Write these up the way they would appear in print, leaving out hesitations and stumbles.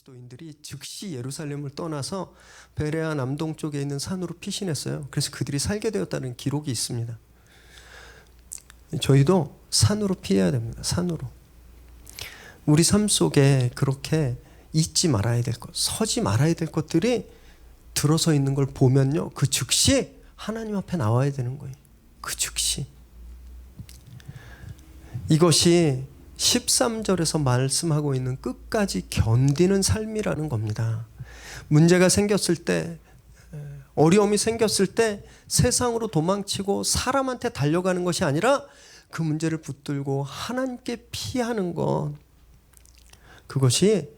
그리스도인들이 즉시 예루살렘을 떠나서 베레아 남동 쪽에 있는 산으로 피신했어요. 그래서 그들이 살게 되었다는 기록이 있습니다. 저희도 산으로 피해야 됩니다. 산으로. 우리 삶 속에 그렇게 잊지 말아야 될 것, 서지 말아야 될 것들이 들어서 있는 걸 보면요, 그 즉시 하나님 앞에 나와야 되는 거예요. 그 즉시. 이것이 13절에서 말씀하고 있는 끝까지 견디는 삶이라는 겁니다. 문제가 생겼을 때, 어려움이 생겼을 때 세상으로 도망치고 사람한테 달려가는 것이 아니라 그 문제를 붙들고 하나님께 피하는 것, 그것이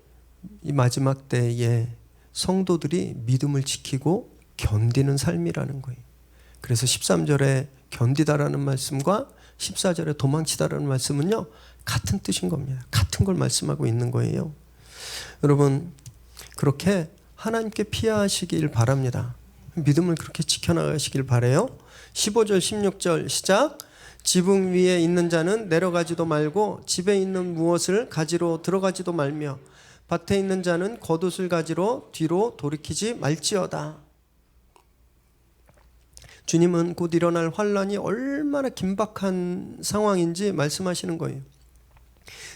이 마지막 때에 성도들이 믿음을 지키고 견디는 삶이라는 거예요. 그래서 13절에 견디다라는 말씀과 14절에 도망치다라는 말씀은요, 같은 뜻인 겁니다. 같은 걸 말씀하고 있는 거예요. 여러분, 그렇게 하나님께 피하시길 바랍니다. 믿음을 그렇게 지켜나가시길 바라요. 15절 16절 시작. 지붕 위에 있는 자는 내려가지도 말고 집에 있는 무엇을 가지러 들어가지도 말며 밭에 있는 자는 겉옷을 가지러 뒤로 돌이키지 말지어다. 주님은 곧 일어날 환란이 얼마나 긴박한 상황인지 말씀하시는 거예요.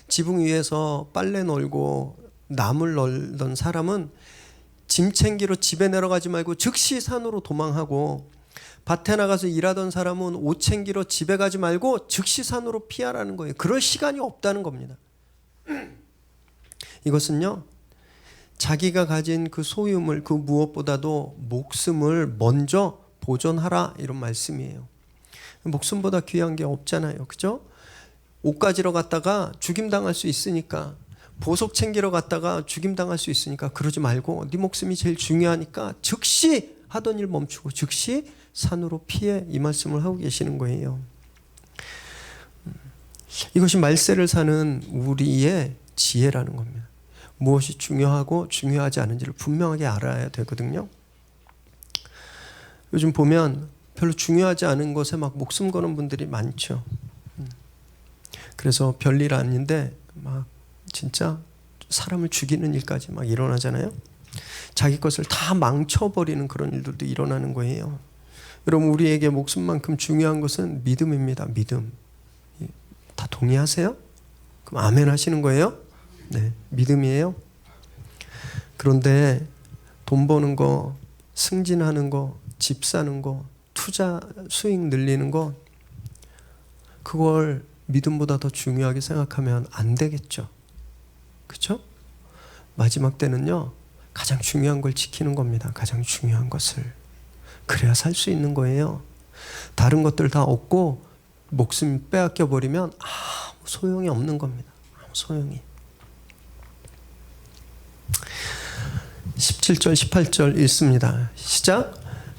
지붕 위에서 빨래 널고 나물 널던 사람은 짐 챙기러 집에 내려가지 말고 즉시 산으로 도망하고, 밭에 나가서 일하던 사람은 옷 챙기러 집에 가지 말고 즉시 산으로 피하라는 거예요. 그럴 시간이 없다는 겁니다. 이것은요, 자기가 가진 그 소유물, 그 무엇보다도 목숨을 먼저 보존하라, 이런 말씀이에요. 목숨보다 귀한 게 없잖아요. 그죠? 옷 가지러 갔다가 죽임당할 수 있으니까, 보석 챙기러 갔다가 죽임당할 수 있으니까 그러지 말고 네 목숨이 제일 중요하니까 즉시 하던 일 멈추고 즉시 산으로 피해, 이 말씀을 하고 계시는 거예요. 이것이 말세를 사는 우리의 지혜라는 겁니다. 무엇이 중요하고 중요하지 않은지를 분명하게 알아야 되거든요. 요즘 보면 별로 중요하지 않은 것에 막 목숨 거는 분들이 많죠. 그래서 별일 아닌데 막 진짜 사람을 죽이는 일까지 막 일어나잖아요. 자기 것을 다 망쳐버리는 그런 일들도 일어나는 거예요. 여러분, 우리에게 목숨만큼 중요한 것은 믿음입니다. 믿음. 다 동의하세요? 그럼 아멘 하시는 거예요? 네, 믿음이에요. 그런데 돈 버는 거, 승진하는 거, 집 사는 거, 투자 수익 늘리는 거, 그걸 믿음보다 더 중요하게 생각하면 안 되겠죠. 그렇죠? 마지막 때는요, 가장 중요한 걸 지키는 겁니다. 가장 중요한 것을. 그래야 살 수 있는 거예요. 다른 것들 다 얻고 목숨 빼앗겨 버리면 아무 소용이 없는 겁니다. 아무 소용이. 17절 18절 읽습니다. 시작.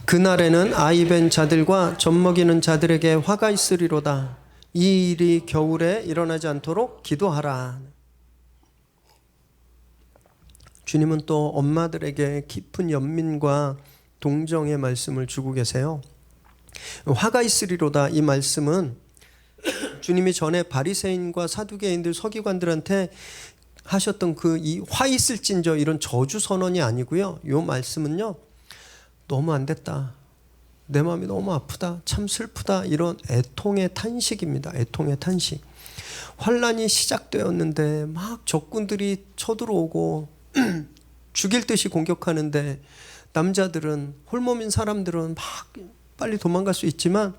그날에는 아이 벤 자들과 젖먹이는 자들에게 화가 있으리로다. 이 일이 겨울에 일어나지 않도록 기도하라. 주님은 또 엄마들에게 깊은 연민과 동정의 말씀을 주고 계세요. 화가 있으리로다, 이 말씀은 주님이 전에 바리새인과 사두개인들, 서기관들한테 하셨던 그 이 화 있을진저, 이런 저주 선언이 아니고요. 이 말씀은요, 너무 안 됐다, 내 마음이 너무 아프다, 참 슬프다, 이런 애통의 탄식입니다. 애통의 탄식. 환란이 시작되었는데 막 적군들이 쳐들어오고 죽일 듯이 공격하는데, 남자들은, 홀몸인 사람들은 막 빨리 도망갈 수 있지만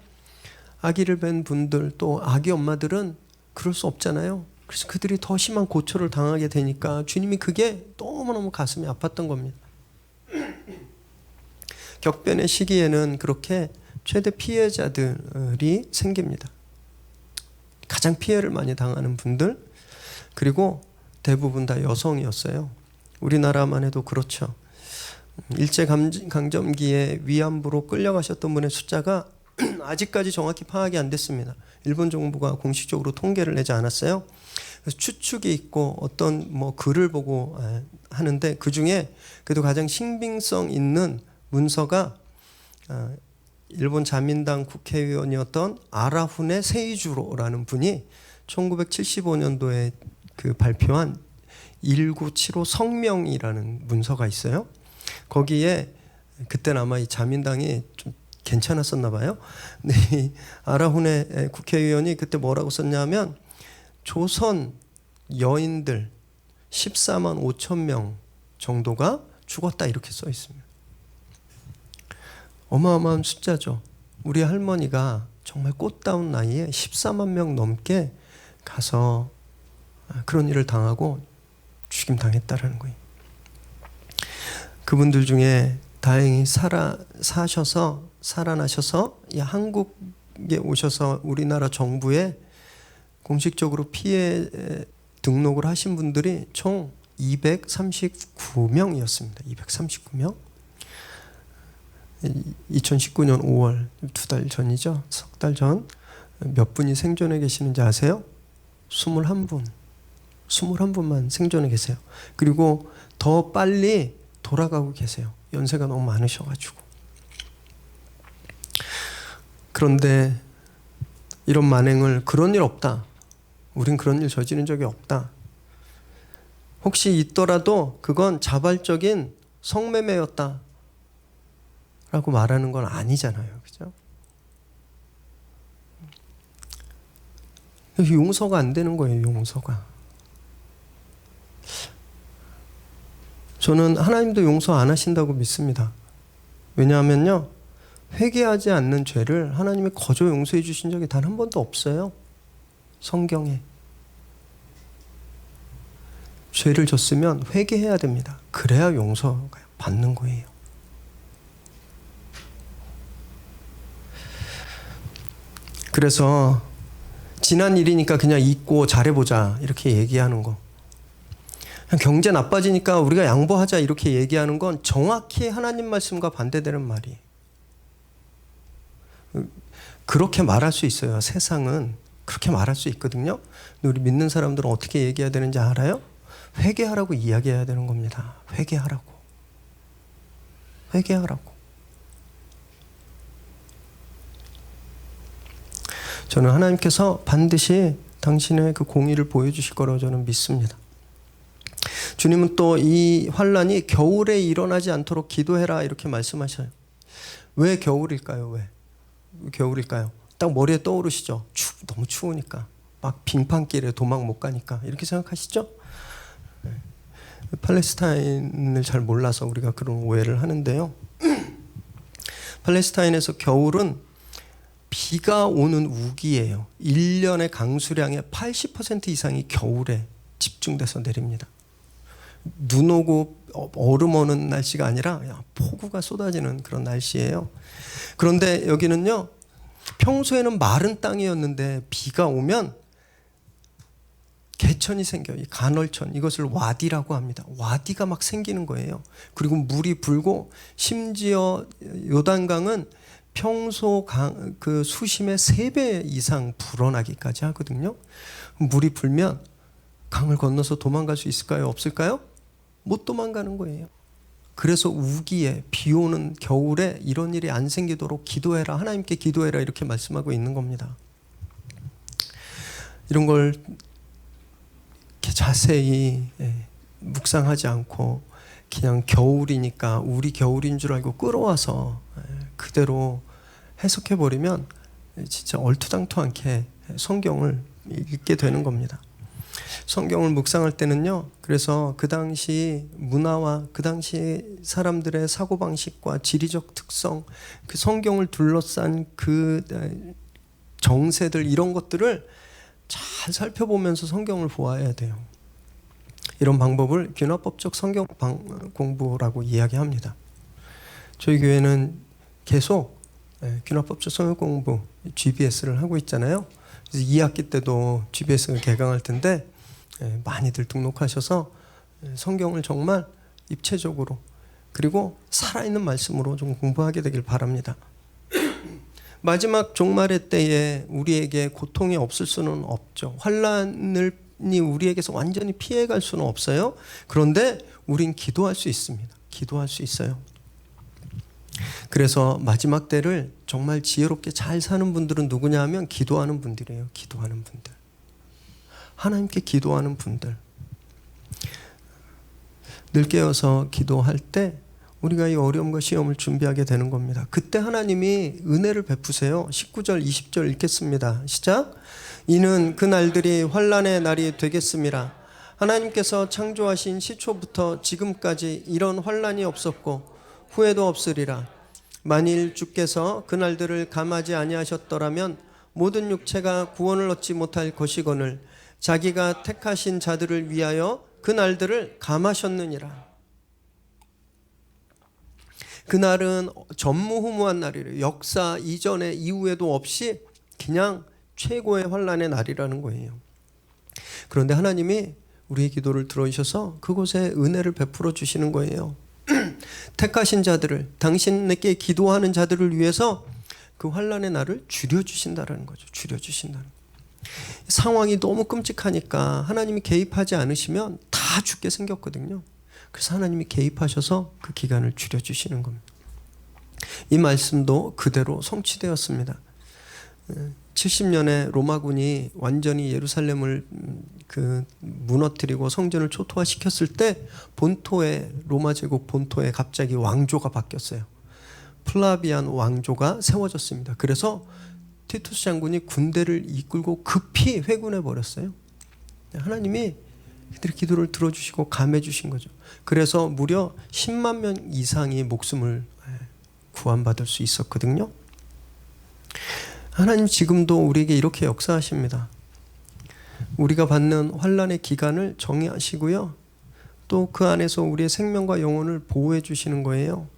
아기를 뵌 분들, 또 아기 엄마들은 그럴 수 없잖아요. 그래서 그들이 더 심한 고초를 당하게 되니까 주님이 그게 너무너무 가슴이 아팠던 겁니다. 격변의 시기에는 그렇게 최대 피해자들이 생깁니다. 가장 피해를 많이 당하는 분들, 그리고 대부분 다 여성이었어요. 우리나라만 해도 그렇죠. 일제강점기에 위안부로 끌려가셨던 분의 숫자가 아직까지 정확히 파악이 안 됐습니다. 일본 정부가 공식적으로 통계를 내지 않았어요. 그래서 추측이 있고 어떤 글을 보고 하는데, 그 중에 그래도 가장 신빙성 있는 문서가 일본 자민당 국회의원이었던 아라후네 세이주로라는 분이 1975년도에 그 발표한 1975 성명이라는 문서가 있어요. 거기에 그때는 아마 이 자민당이 좀 괜찮았었나 봐요. 근데 이 아라훈의 국회의원이 그때 뭐라고 썼냐면 조선 여인들 14만 5천 명 정도가 죽었다 이렇게 써 있습니다. 어마어마한 숫자죠. 우리 할머니가 정말 꽃다운 나이에 14만 명 넘게 가서 그런 일을 당하고 죽임 당했다라는 거예요. 그분들 중에 다행히 살아나셔서 이 한국에 오셔서 우리나라 정부에 공식적으로 피해 등록을 하신 분들이 총 239명이었습니다. 239명. 2019년 5월 2달 전이죠. 석 달 전. 몇 분이 생존해 계시는지 아세요? 21분. 21분만 생존해 계세요. 그리고 더 빨리 돌아가고 계세요. 연세가 너무 많으셔가지고. 그런데 이런 만행을 그런 일 없다. 우린 그런 일 저지른 적이 없다. 혹시 있더라도 그건 자발적인 성매매였다. 라고 말하는 건 아니잖아요. 그죠? 용서가 안 되는 거예요. 용서가. 저는 하나님도 용서 안 하신다고 믿습니다. 왜냐하면요. 회개하지 않는 죄를 하나님이 거저 용서해 주신 적이 단 한 번도 없어요. 성경에. 죄를 졌으면 회개해야 됩니다. 그래야 용서가 받는 거예요. 그래서 지난 일이니까 그냥 잊고 잘해보자 이렇게 얘기하는 거. 경제 나빠지니까 우리가 양보하자 이렇게 얘기하는 건 정확히 하나님 말씀과 반대되는 말이에요. 그렇게 말할 수 있어요. 세상은 그렇게 말할 수 있거든요. 근데 우리 믿는 사람들은 어떻게 얘기해야 되는지 알아요? 회개하라고 이야기해야 되는 겁니다. 회개하라고. 회개하라고. 저는 하나님께서 반드시 당신의 그 공의를 보여주실 거라고 저는 믿습니다. 주님은 또 이 환란이 겨울에 일어나지 않도록 기도해라 이렇게 말씀하셔요. 왜 겨울일까요? 왜 겨울일까요? 딱 머리에 떠오르시죠? 너무 추우니까. 막 빙판길에 도망 못 가니까. 이렇게 생각하시죠? 팔레스타인을 잘 몰라서 우리가 그런 오해를 하는데요. 팔레스타인에서 겨울은 비가 오는 우기예요. 1년의 강수량의 80% 이상이 겨울에 집중돼서 내립니다. 눈 오고 얼음 오는 날씨가 아니라 폭우가 쏟아지는 그런 날씨예요. 그런데 여기는요. 평소에는 마른 땅이었는데 비가 오면 개천이 생겨요. 이 간헐천, 이것을 와디라고 합니다. 와디가 막 생기는 거예요. 그리고 물이 불고 심지어 요단강은 평소 그 수심의 3배 이상 불어나기까지 하거든요. 물이 불면 강을 건너서 도망갈 수 있을까요? 없을까요? 못 도망가는 거예요. 그래서 우기에 비 오는 겨울에 이런 일이 안 생기도록 기도해라. 하나님께 기도해라. 이렇게 말씀하고 있는 겁니다. 이런 걸 이렇게 자세히 묵상하지 않고 그냥 겨울이니까 우리 겨울인 줄 알고 끌어와서 그대로 해석해버리면 진짜 얼토당토않게 성경을 읽게 되는 겁니다. 성경을 묵상할 때는요. 그래서 그 당시 문화와 그 당시 사람들의 사고방식과 지리적 특성, 그 성경을 둘러싼 그 정세들 이런 것들을 잘 살펴보면서 성경을 보아야 돼요. 이런 방법을 균화법적 성경 공부라고 이야기합니다. 저희 교회는 계속 균화법적 성경 공부 GBS를 하고 있잖아요. 그래서 2학기 때도 GBS를 개강할 텐데 많이들 등록하셔서 성경을 정말 입체적으로 그리고 살아있는 말씀으로 좀 공부하게 되길 바랍니다. 마지막 종말의 때에 우리에게 고통이 없을 수는 없죠. 환난이 우리에게서 완전히 피해갈 수는 없어요. 그런데 우린 기도할 수 있습니다. 기도할 수 있어요. 그래서 마지막 때를 정말 지혜롭게 잘 사는 분들은 누구냐 하면 기도하는 분들이에요. 기도하는 분들. 하나님께 기도하는 분들. 늘 깨어서 기도할 때 우리가 이 어려움과 시험을 준비하게 되는 겁니다. 그때 하나님이 은혜를 베푸세요. 19절 20절 읽겠습니다. 시작. 이는 그 날들이 환난의 날이 되겠음이라. 하나님께서 창조하신 시초부터 지금까지 이런 환난이 없었고 후에도 없으리라. 만일 주께서 그 날들을 감하지 아니하셨더라면 모든 육체가 구원을 얻지 못할 것이거늘 자기가 택하신 자들을 위하여 그 날들을 감하셨느니라. 그날은 전무후무한 날이래요. 역사 이전에 이후에도 없이 그냥 최고의 환난의 날이라는 거예요. 그런데 하나님이 우리의 기도를 들어주셔서 그곳에 은혜를 베풀어 주시는 거예요. 택하신 자들을, 당신에게 기도하는 자들을 위해서 그 환난의 날을 줄여주신다는 거죠. 줄여주신다는 거예요. 상황이 너무 끔찍하니까 하나님이 개입하지 않으시면 다 죽게 생겼거든요. 그래서 하나님이 개입하셔서 그 기간을 줄여주시는 겁니다. 이 말씀도 그대로 성취되었습니다. 70년에 로마군이 완전히 예루살렘을 무너뜨리고 성전을 초토화시켰을 때 본토에, 로마 제국 본토에 갑자기 왕조가 바뀌었어요. 플라비안 왕조가 세워졌습니다. 그래서 티투스 장군이 군대를 이끌고 급히 회군해 버렸어요. 하나님이 그들의 기도를 들어주시고 감해 주신 거죠. 그래서 무려 10만 명 이상이 목숨을 구원받을 수 있었거든요. 하나님 지금도 우리에게 이렇게 역사하십니다. 우리가 받는 환난의 기간을 정의하시고요. 또 그 안에서 우리의 생명과 영혼을 보호해 주시는 거예요.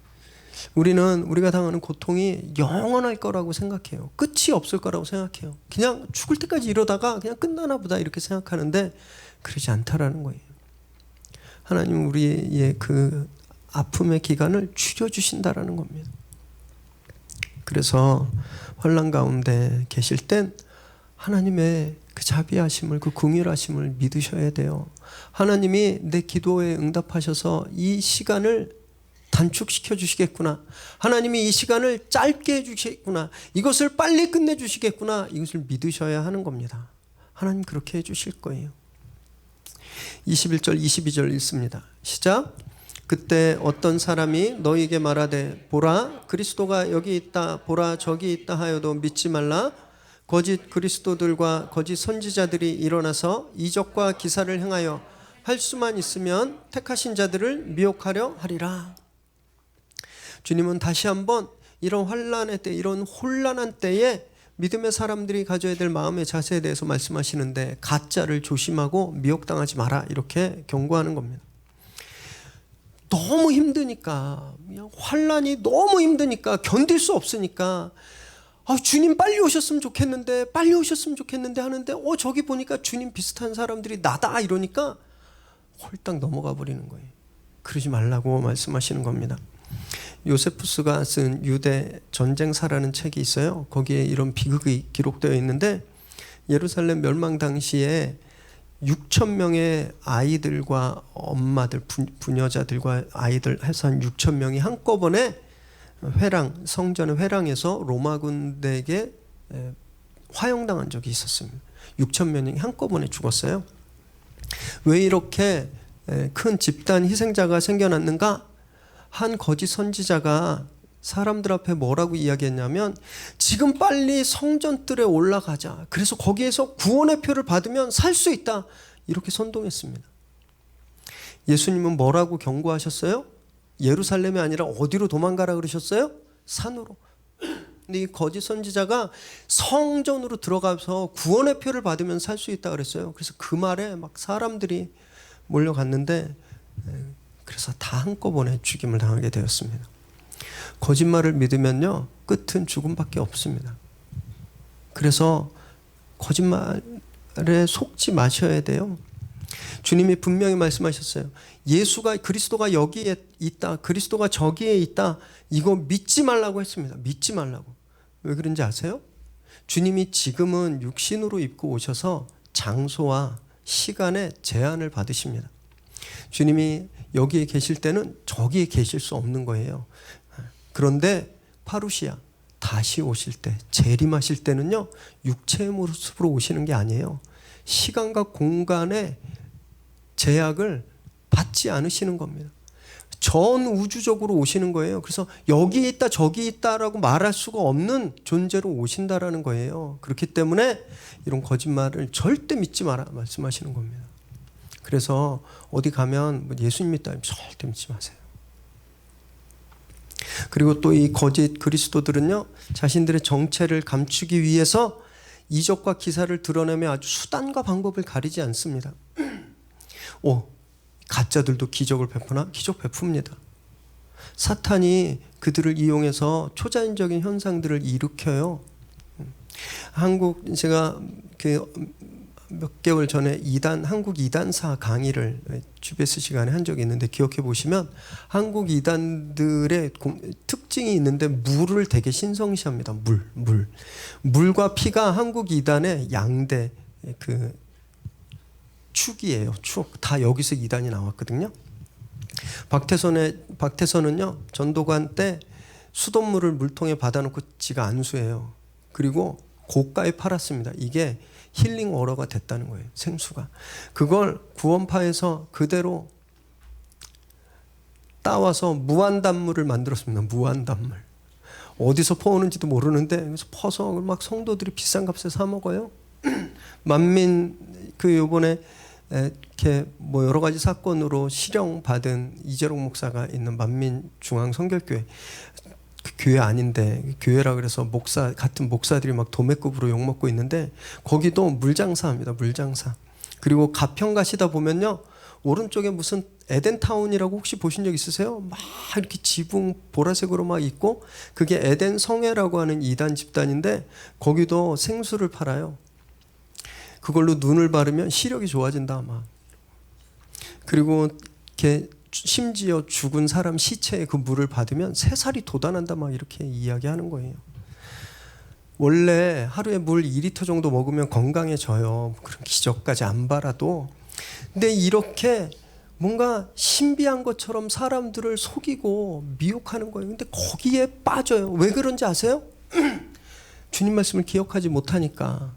우리는 우리가 당하는 고통이 영원할 거라고 생각해요. 끝이 없을 거라고 생각해요. 그냥 죽을 때까지 이러다가 그냥 끝나나 보다 이렇게 생각하는데 그러지 않다라는 거예요. 하나님은 우리의 그 아픔의 기간을 줄여주신다라는 겁니다. 그래서 환난 가운데 계실 땐 하나님의 그 자비하심을, 그 긍휼하심을 믿으셔야 돼요. 하나님이 내 기도에 응답하셔서 이 시간을 단축시켜 주시겠구나. 하나님이 이 시간을 짧게 해주시겠구나. 이것을 빨리 끝내주시겠구나. 이것을 믿으셔야 하는 겁니다. 하나님 그렇게 해주실 거예요. 21절 22절 읽습니다. 시작. 그때 어떤 사람이 너희에게 말하되 보라 그리스도가 여기 있다 보라 저기 있다 하여도 믿지 말라. 거짓 그리스도들과 거짓 선지자들이 일어나서 이적과 기사를 행하여 할 수만 있으면 택하신 자들을 미혹하려 하리라. 주님은 다시 한번 이런 환난의 때, 이런 혼란한 때에 믿음의 사람들이 가져야 될 마음의 자세에 대해서 말씀하시는데 가짜를 조심하고 미혹당하지 마라 이렇게 경고하는 겁니다. 너무 힘드니까, 그냥 환난이 너무 힘드니까 견딜 수 없으니까 주님 빨리 오셨으면 좋겠는데 빨리 오셨으면 좋겠는데 하는데 저기 보니까 주님 비슷한 사람들이 나다 이러니까 홀딱 넘어가 버리는 거예요. 그러지 말라고 말씀하시는 겁니다. 요세푸스가 쓴 유대 전쟁사라는 책이 있어요. 거기에 이런 비극이 기록되어 있는데 예루살렘 멸망 당시에 6천 명의 아이들과 엄마들, 부녀자들과 아이들 해서 한 6천 명이 한꺼번에 성전의 회랑에서 로마 군대에게 화형당한 적이 있었습니다. 6천 명이 한꺼번에 죽었어요. 왜 이렇게 큰 집단 희생자가 생겨났는가? 한 거짓 선지자가 사람들 앞에 뭐라고 이야기했냐면 지금 빨리 성전뜰에 올라가자. 그래서 거기에서 구원의 표를 받으면 살 수 있다. 이렇게 선동했습니다. 예수님은 뭐라고 경고하셨어요? 예루살렘이 아니라 어디로 도망가라 그러셨어요? 산으로. 근데 이 거짓 선지자가 성전으로 들어가서 구원의 표를 받으면 살 수 있다 그랬어요. 그래서 그 말에 막 사람들이 몰려갔는데 그래서 다 한꺼번에 죽임을 당하게 되었습니다. 거짓말을 믿으면요 끝은 죽음밖에 없습니다. 그래서 거짓말에 속지 마셔야 돼요. 주님이 분명히 말씀하셨어요. 예수가 그리스도가 여기에 있다, 그리스도가 저기에 있다, 이거 믿지 말라고 했습니다. 믿지 말라고. 왜 그런지 아세요? 주님이 지금은 육신으로 입고 오셔서 장소와 시간에 제한을 받으십니다. 주님이 여기에 계실 때는 저기에 계실 수 없는 거예요. 그런데 파루시아 다시 오실 때, 재림하실 때는요 육체의 모습으로 오시는 게 아니에요. 시간과 공간의 제약을 받지 않으시는 겁니다. 전 우주적으로 오시는 거예요. 그래서 여기 있다 저기 있다라고 말할 수가 없는 존재로 오신다라는 거예요. 그렇기 때문에 이런 거짓말을 절대 믿지 마라 말씀하시는 겁니다. 그래서 어디 가면 예수님 믿다 절대 믿지 마세요. 그리고 또 이 거짓 그리스도들은요, 자신들의 정체를 감추기 위해서 이적과 기사를 드러내며 아주 수단과 방법을 가리지 않습니다. 가짜들도 기적을 베푸나? 기적 베풉니다. 사탄이 그들을 이용해서 초자연적인 현상들을 일으켜요. 제가 몇 개월 전에 한국 이단사 강의를 GBS 시간에 한 적이 있는데 기억해 보시면 한국 이단들의 특징이 있는데 물을 되게 신성시합니다. 물과 피가 한국 이단의 양대 축이에요. 축. 다 여기서 이단이 나왔거든요. 박태선은요, 전도관 때 수돗물을 물통에 받아놓고 지가 안수해요. 그리고 고가에 팔았습니다. 이게 힐링 워러가 됐다는 거예요. 생수가. 그걸 구원파에서 그대로 따와서 무한단물을 만들었습니다. 무한단물. 어디서 퍼오는지도 모르는데 그래서 퍼서 막 성도들이 비싼 값에 사 먹어요. 요번에 이렇게 뭐 여러 가지 사건으로 실형 받은 이재록 목사가 있는 만민중앙성결교회, 그 교회 아닌데 교회라 그래서 같은 목사들이 막 도매급으로 욕 먹고 있는데 거기도 물장사합니다. 물장사. 그리고 가평 가시다 보면요, 오른쪽에 무슨 에덴타운이라고 혹시 보신 적 있으세요? 막 이렇게 지붕 보라색으로 막 있고 그게 에덴 성회라고 하는 이단 집단인데 거기도 생수를 팔아요. 그걸로 눈을 바르면 시력이 좋아진다 막. 그리고 이렇게 심지어 죽은 사람 시체의 그 물을 받으면 3살이 돋아난다 막 이렇게 이야기하는 거예요. 원래 하루에 물 2리터 정도 먹으면 건강해져요. 그런 기적까지 안 바라도. 근데 이렇게 뭔가 신비한 것처럼 사람들을 속이고 미혹하는 거예요. 근데 거기에 빠져요. 왜 그런지 아세요? 주님 말씀을 기억하지 못하니까.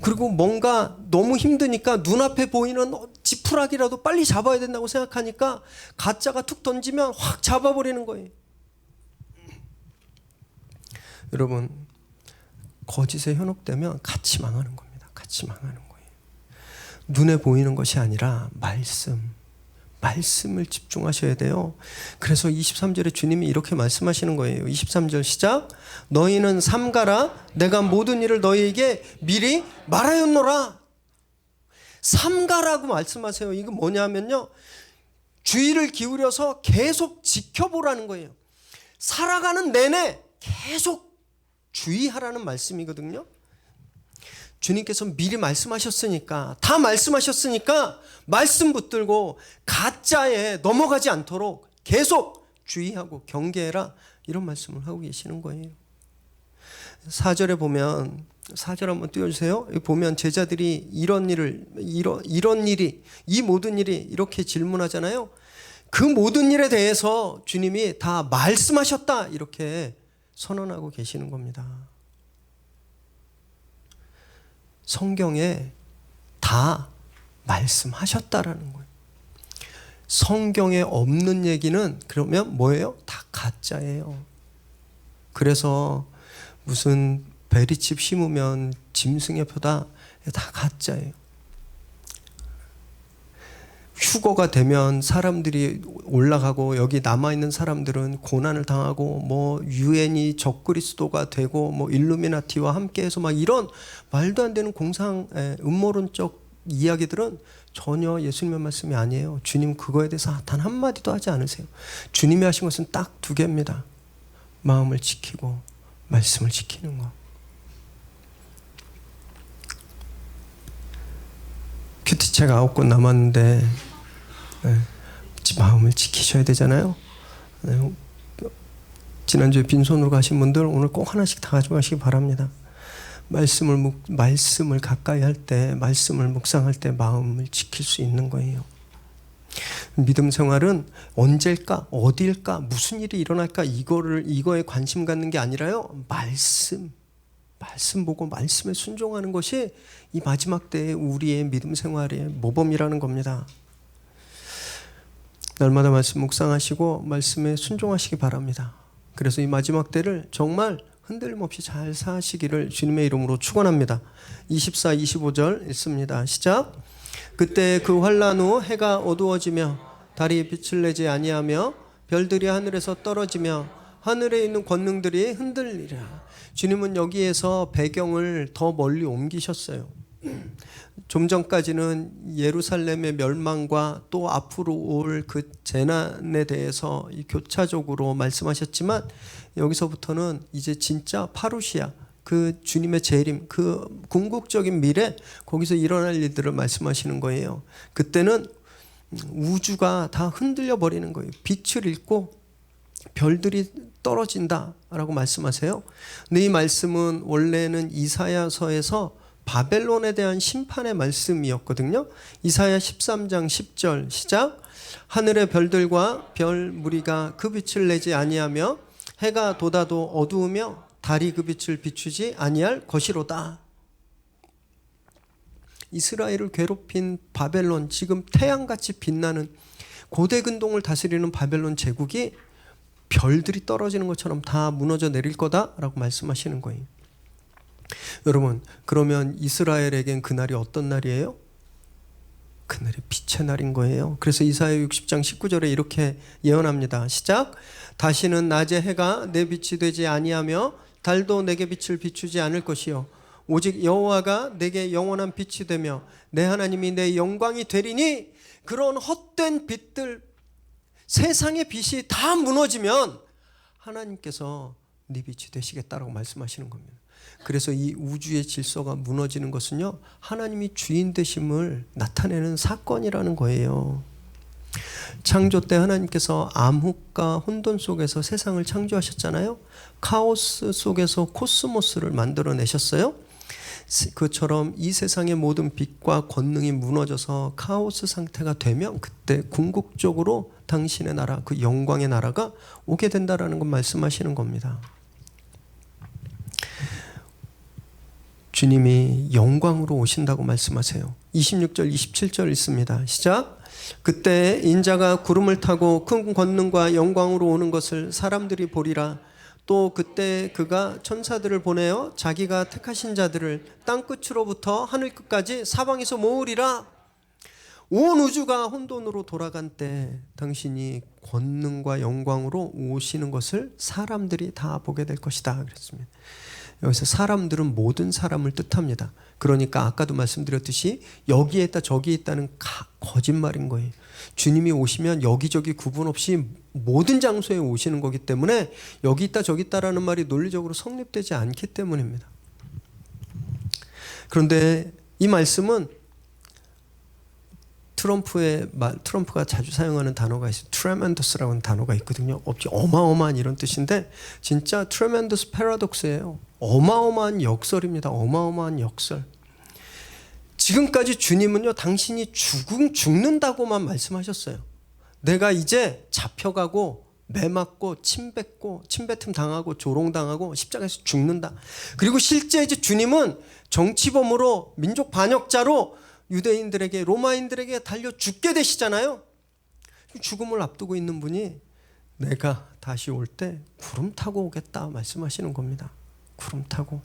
그리고 뭔가 너무 힘드니까 눈앞에 보이는 지푸라기라도 빨리 잡아야 된다고 생각하니까 가짜가 툭 던지면 확 잡아버리는 거예요. 여러분, 거짓에 현혹되면 같이 망하는 겁니다. 같이 망하는 거예요. 눈에 보이는 것이 아니라 말씀을 집중하셔야 돼요. 그래서 23절에 주님이 이렇게 말씀하시는 거예요. 23절 시작. 너희는 삼가라. 내가 모든 일을 너희에게 미리 말하였노라. 삼가라고 말씀하세요. 이거 뭐냐면요, 주의를 기울여서 계속 지켜보라는 거예요. 살아가는 내내 계속 주의하라는 말씀이거든요. 주님께서 미리 말씀하셨으니까, 다 말씀하셨으니까 말씀 붙들고 가짜에 넘어가지 않도록 계속 주의하고 경계해라, 이런 말씀을 하고 계시는 거예요. 4절에 보면, 4절 한번 띄워주세요. 보면 제자들이 이 모든 일이 이렇게 질문하잖아요. 그 모든 일에 대해서 주님이 다 말씀하셨다, 이렇게 선언하고 계시는 겁니다. 성경에 다 말씀하셨다라는 거예요. 성경에 없는 얘기는 그러면 뭐예요? 다 가짜예요. 그래서 무슨 베리칩 심으면 짐승의 표다, 다 가짜예요. 휴거가 되면 사람들이 올라가고 여기 남아있는 사람들은 고난을 당하고 뭐 유엔이 적그리스도가 되고 뭐 일루미나티와 함께해서 막 이런 말도 안 되는 음모론적 이야기들은 전혀 예수님의 말씀이 아니에요. 주님 그거에 대해서 단 한마디도 하지 않으세요. 주님이 하신 것은 딱 2개입니다. 마음을 지키고 말씀을 지키는 거. 큐티책 9권 남았는데 마음을 지키셔야 되잖아요. 지난주에 빈손으로 가신 분들 오늘 꼭 하나씩 다 가져가시기 바랍니다. 말씀을 가까이 할 때, 말씀을 묵상할 때 마음을 지킬 수 있는 거예요. 믿음 생활은 언제일까, 어디일까, 무슨 일이 일어날까, 이거에 관심 갖는 게 아니라요, 말씀 보고 말씀에 순종하는 것이 이 마지막 때의 우리의 믿음 생활의 모범이라는 겁니다. 날마다 말씀 묵상하시고 말씀에 순종하시기 바랍니다. 그래서 이 마지막 때를 정말 흔들림 없이 잘 사시기를 주님의 이름으로 축원합니다. 24, 25절 읽습니다. 시작. 그때 그 환난 후 해가 어두워지며 달이 빛을 내지 아니하며 별들이 하늘에서 떨어지며 하늘에 있는 권능들이 흔들리라. 주님은 여기에서 배경을 더 멀리 옮기셨어요. 좀 전까지는 예루살렘의 멸망과 또 앞으로 올 그 재난에 대해서 교차적으로 말씀하셨지만 여기서부터는 이제 진짜 파루시아, 그 주님의 재림, 그 궁극적인 미래, 거기서 일어날 일들을 말씀하시는 거예요. 그때는 우주가 다 흔들려 버리는 거예요. 빛을 잃고 별들이 떨어진다라고 말씀하세요. 근데 이 말씀은 원래는 이사야서에서 바벨론에 대한 심판의 말씀이었거든요. 이사야 13장 10절 시작. 하늘의 별들과 별 무리가 그 빛을 내지 아니하며 해가 돋아도 어두우며 달이 그 빛을 비추지 아니할 것이로다. 이스라엘을 괴롭힌 바벨론, 지금 태양같이 빛나는 고대 근동을 다스리는 바벨론 제국이 별들이 떨어지는 것처럼 다 무너져 내릴 거다라고 말씀하시는 거예요. 여러분, 그러면 이스라엘에겐 그날이 어떤 날이에요? 그날이 빛의 날인 거예요. 그래서 이사야 60장 19절에 이렇게 예언합니다. 시작. 다시는 낮에 해가 내 빛이 되지 아니하며 달도 내게 빛을 비추지 않을 것이요 오직 여호와가 내게 영원한 빛이 되며 내 하나님이 내 영광이 되리니. 그런 헛된 빛들, 세상의 빛이 다 무너지면 하나님께서 네 빛이 되시겠다라고 말씀하시는 겁니다. 그래서 이 우주의 질서가 무너지는 것은요, 하나님이 주인 되심을 나타내는 사건이라는 거예요. 창조 때 하나님께서 암흑과 혼돈 속에서 세상을 창조하셨잖아요. 카오스 속에서 코스모스를 만들어내셨어요. 그처럼 이 세상의 모든 빛과 권능이 무너져서 카오스 상태가 되면 그때 궁극적으로 당신의 나라, 그 영광의 나라가 오게 된다라는 걸 말씀하시는 겁니다. 주님이 영광으로 오신다고 말씀하세요. 26절 27절 있습니다. 시작. 그때 인자가 구름을 타고 큰 권능과 영광으로 오는 것을 사람들이 보리라. 또 그때 그가 천사들을 보내어 자기가 택하신 자들을 땅끝으로부터 하늘끝까지 사방에서 모으리라. 온 우주가 혼돈으로 돌아간 때 당신이 권능과 영광으로 오시는 것을 사람들이 다 보게 될 것이다 그랬습니다. 여기서 사람들은 모든 사람을 뜻합니다. 그러니까 아까도 말씀드렸듯이 여기에 있다 저기에 있다는 거짓말인 거예요. 주님이 오시면 여기저기 구분 없이 모든 장소에 오시는 거기 때문에 여기 있다 저기 있다라는 말이 논리적으로 성립되지 않기 때문입니다. 그런데 이 말씀은 트럼프가 자주 사용하는 단어가 있어요. tremendous라는 단어가 있거든요. 어마어마한 이런 뜻인데 진짜 tremendous paradox예요. 어마어마한 역설입니다. 어마어마한 역설. 지금까지 주님은요, 당신이 죽는다고만 말씀하셨어요. 내가 이제 잡혀가고 매맞고 침뱉음 당하고 조롱당하고 십자가에서 죽는다. 그리고 실제 이제 주님은 정치범으로 민족 반역자로 유대인들에게 로마인들에게 달려 죽게 되시잖아요. 죽음을 앞두고 있는 분이 내가 다시 올 때 구름 타고 오겠다 말씀하시는 겁니다. 구름 타고.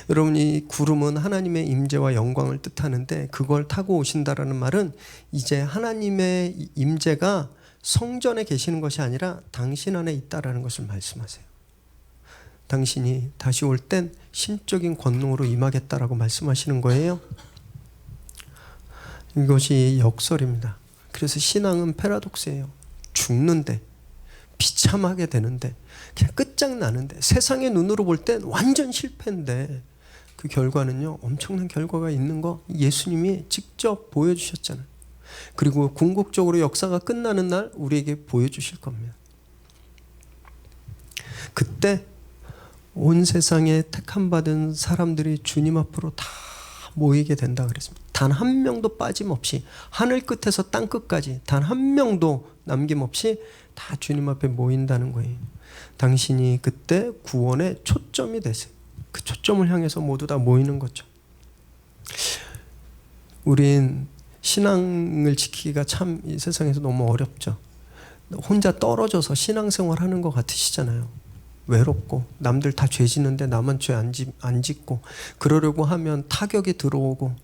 여러분, 이 구름은 하나님의 임재와 영광을 뜻하는데 그걸 타고 오신다라는 말은 이제 하나님의 임재가 성전에 계시는 것이 아니라 당신 안에 있다라는 것을 말씀하세요. 당신이 다시 올 땐 신적인 권능으로 임하겠다라고 말씀하시는 거예요. 이것이 역설입니다. 그래서 신앙은 패러독스예요. 죽는데, 비참하게 되는데, 그냥 끝장나는데, 세상의 눈으로 볼 땐 완전 실패인데 그 결과는요, 엄청난 결과가 있는 거 예수님이 직접 보여주셨잖아요. 그리고 궁극적으로 역사가 끝나는 날 우리에게 보여주실 겁니다. 그때 온 세상에 택함받은 사람들이 주님 앞으로 다 모이게 된다 그랬습니다. 단 한 명도 빠짐없이, 하늘 끝에서 땅 끝까지 단 한 명도 남김없이 다 주님 앞에 모인다는 거예요. 당신이 그때 구원의 초점이 되세요. 그 초점을 향해서 모두 다 모이는 거죠. 우린 신앙을 지키기가 참 이 세상에서 너무 어렵죠. 혼자 떨어져서 신앙생활 하는 것 같으시잖아요. 외롭고 남들 다 죄 짓는데 나만 죄 안 짓고 그러려고 하면 타격이 들어오고,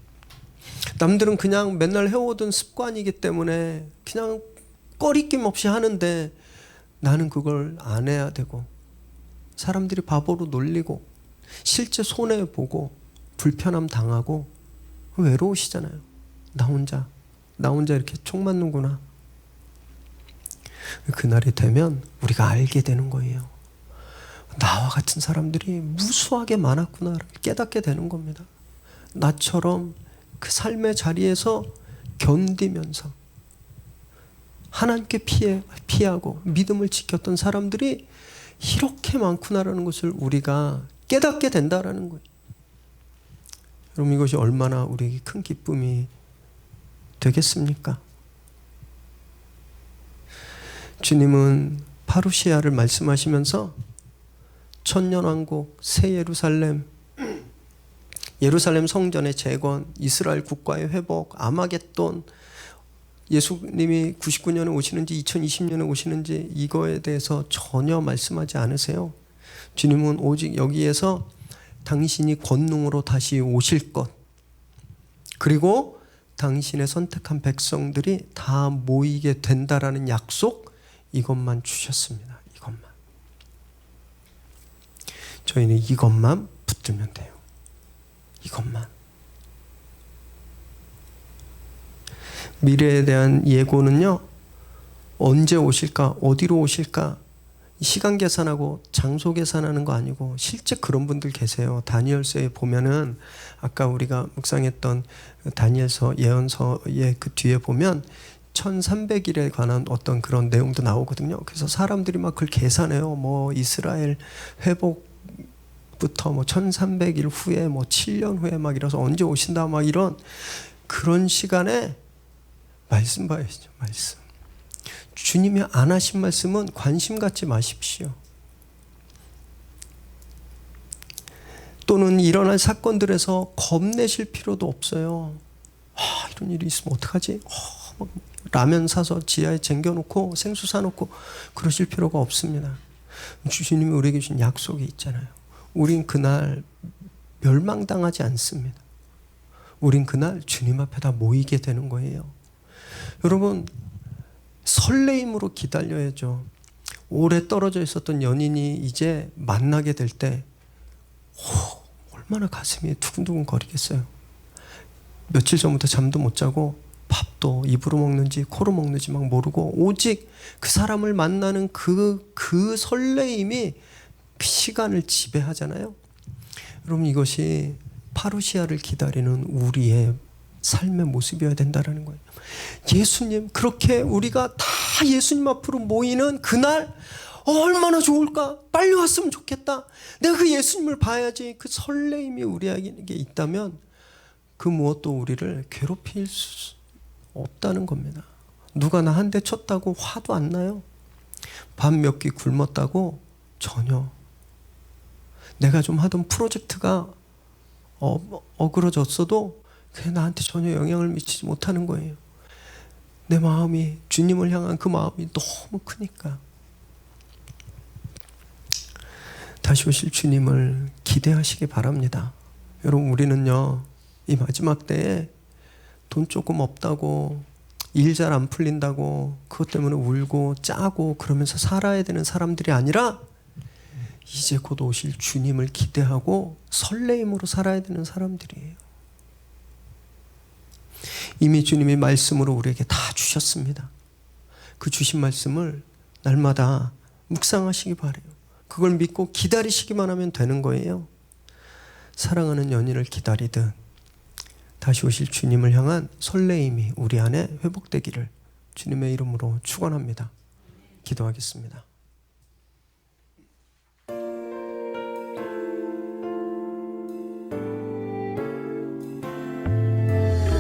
남들은 그냥 맨날 해오던 습관이기 때문에 그냥 꺼리낌 없이 하는데 나는 그걸 안 해야 되고, 사람들이 바보로 놀리고 실제 손해보고 불편함 당하고 외로우시잖아요. 나 혼자 이렇게 총 맞는구나. 그날이 되면 우리가 알게 되는 거예요. 나와 같은 사람들이 무수하게 많았구나를 깨닫게 되는 겁니다. 나처럼 그 삶의 자리에서 견디면서 하나님께 피하고 믿음을 지켰던 사람들이 이렇게 많구나라는 것을 우리가 깨닫게 된다라는 거예요. 여러분, 이것이 얼마나 우리에게 큰 기쁨이 되겠습니까? 주님은 파루시아를 말씀하시면서 천년왕국, 새 예루살렘, 예루살렘 성전의 재건, 이스라엘 국가의 회복, 아마겟돈, 예수님이 99년에 오시는지 2020년에 오시는지 이거에 대해서 전혀 말씀하지 않으세요. 주님은 오직 여기에서 당신이 권능으로 다시 오실 것, 그리고 당신의 선택한 백성들이 다 모이게 된다라는 약속, 이것만 주셨습니다. 이것만. 저희는 이것만 붙들면 돼요. 이것만. 미래에 대한 예고는요, 언제 오실까, 어디로 오실까, 시간 계산하고 장소 계산하는 거 아니고 실제 그런 분들 계세요. 다니엘서에 보면은 아까 우리가 묵상했던 다니엘서 예언서의 그 뒤에 보면 1300일에 관한 어떤 그런 내용도 나오거든요. 그래서 사람들이 막 그걸 계산해요. 뭐 이스라엘 회복부터 뭐 1300일 후에 뭐 7년 후에 막 이래서 언제 오신다 막 이런 그런 시간에 말씀 봐야죠. 말씀. 주님이 안 하신 말씀은 관심 갖지 마십시오. 또는 일어날 사건들에서 겁내실 필요도 없어요. 이런 일이 있으면 어떡하지? 막 라면 사서 지하에 쟁겨놓고 생수 사놓고 그러실 필요가 없습니다. 주님이 우리에게 주신 약속이 있잖아요. 우린 그날 멸망당하지 않습니다. 우린 그날 주님 앞에 다 모이게 되는 거예요. 여러분, 설레임으로 기다려야죠. 오래 떨어져 있었던 연인이 이제 만나게 될 때 얼마나 가슴이 두근두근 거리겠어요. 며칠 전부터 잠도 못 자고 밥도 입으로 먹는지 코로 먹는지 막 모르고 오직 그 사람을 만나는 그 설레임이 그 시간을 지배하잖아요. 여러분, 이것이 파루시아를 기다리는 우리의 삶의 모습이어야 된다는 거예요. 예수님, 그렇게 우리가 다 예수님 앞으로 모이는 그날 얼마나 좋을까? 빨리 왔으면 좋겠다. 내가 그 예수님을 봐야지. 그 설레임이 우리에게 있다면 그 무엇도 우리를 괴롭힐 수 없다는 겁니다. 누가 나 한 대 쳤다고 화도 안 나요. 밥 몇 끼 굶었다고 전혀. 내가 좀 하던 프로젝트가 어그러졌어도 그게 나한테 전혀 영향을 미치지 못하는 거예요. 내 마음이, 주님을 향한 그 마음이 너무 크니까. 다시 오실 주님을 기대하시기 바랍니다. 여러분, 우리는요, 이 마지막 때에 돈 조금 없다고, 일 잘 안 풀린다고 그것 때문에 울고 짜고 그러면서 살아야 되는 사람들이 아니라 이제 곧 오실 주님을 기대하고 설레임으로 살아야 되는 사람들이에요. 이미 주님이 말씀으로 우리에게 다 주셨습니다. 그 주신 말씀을 날마다 묵상하시기 바라요. 그걸 믿고 기다리시기만 하면 되는 거예요. 사랑하는 연인을 기다리듯 다시 오실 주님을 향한 설레임이 우리 안에 회복되기를 주님의 이름으로 축원합니다. 기도하겠습니다.